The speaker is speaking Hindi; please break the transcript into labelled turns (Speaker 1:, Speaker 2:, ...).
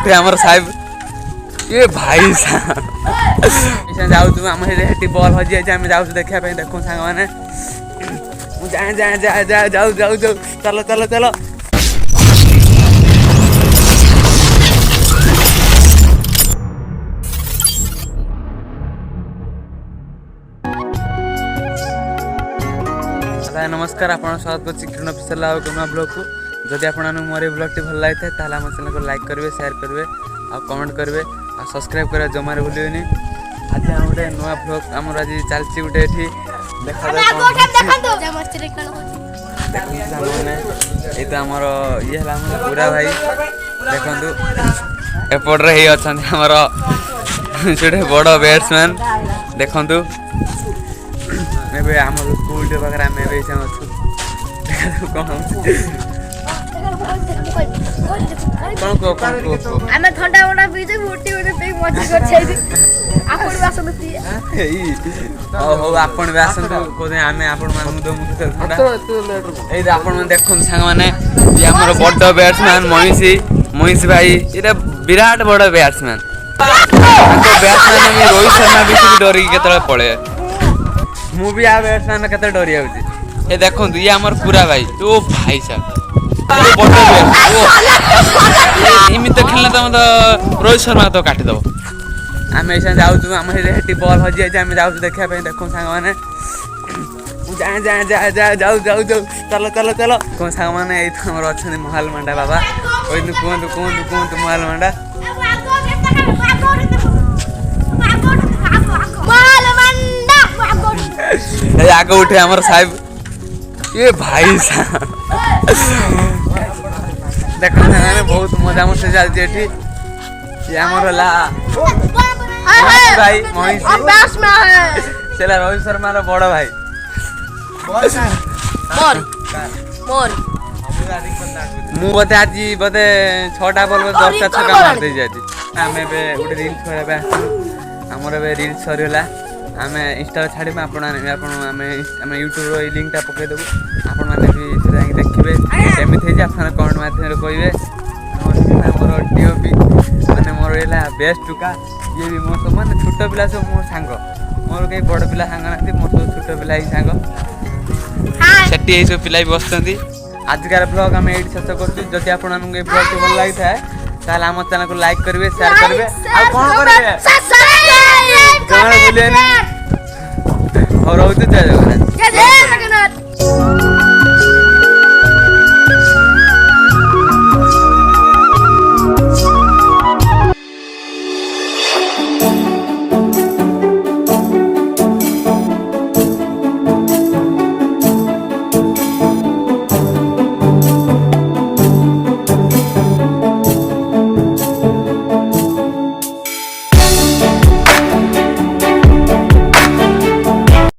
Speaker 1: उठे आमर साहेब ये भाई साहब जाऊ आम हेटी बॉल हजि जाए आम जाऊ देखा देखो सांग मैंने जाए जाए जाए जाए जाऊ जाऊ जाऊ चलो चलो चलो नमस्कार आप स्वागत कर किरण ऑफिशियल नुआ ब्लॉग को जदि आप मोर ब्लॉग टी भल लगी था आम चैनल को लाइक करेंगे शेयर करेंगे और कमेंट करेंगे और सब्सक्राइब करेंगे जमार भूलिए आज हम गोटे नुआ ब्लॉग आम आज चलती गोटे देखा ये तो आमर ये पूरा भाई देखु एपट्रे ही अच्छा आमर से बड़ बैट्समैन देखु एबे आम स्कूल पाखे आम अच्छु कौन
Speaker 2: ठंडा वंडा पीजे मोटी मोटी पे मजा कर छै आपण वासन पी
Speaker 1: हो आपण भी आसंतु कोने आमे आपण मान दो मुते ठंडा ए आपण मन देखन संग माने ये हमर बड़ बैट्समैन मोहिश भाई एटा विराट बड़ बैट्समैन बैट्समैन में रोहित शर्मा भी डरी केतले पळे मु भी आ बैट्समैन केते डरी आउची ए देखन ये हमर पूरा भाई ओ भाई साहब इमित खेलना तो रोहित शर्मा तो काटी दब आम ऐसा जाऊँ आम हेटी बॉल हजि जाए आम जाऊ देखा देखो सांग मैंने जाए जाए जाए जाए जाऊ जाऊ जाऊ चलो चलो चलो कौन सांग मैंने ये आम अच्छा महाल मंडा बाबा कहतु कहतु कहतु कहतु महाल मंडा आगे उठे आमर साहेब ये भाई साहब देखो बहुत मजा मस्ती चलती ये भाई मोहिश रोहित शर्मा बड़ भाई मु बोधे आज बोधे 6टा बॉल 10टा छक्का मार दे जाती आम गोटे रिल्स खेला आमर रिल्स सरीगला आम इंस्टा छाड़ी आम यूट्यूब लिंक टा पकई देबू आपण मैंने भी देखिए केमी आप कमेंट माध्यम कहे मोर डीओपी मैंने मोर बेस्ट टुका ये भी मोर सब मैंने छोट पिला सब मोर सांग मोर कहीं बड़ पिला सांग ना मोर सब छोट पिला ही सांग सेठी ये सब पिला भी बसती आजकार ब्लॉग आम ये शेष कर जदि आप ब्लॉग भल लगी था आम चैनल को लाइक करेंगे शेयर करेंगे कौन करेंगे और रोज जय जगन्नाथ।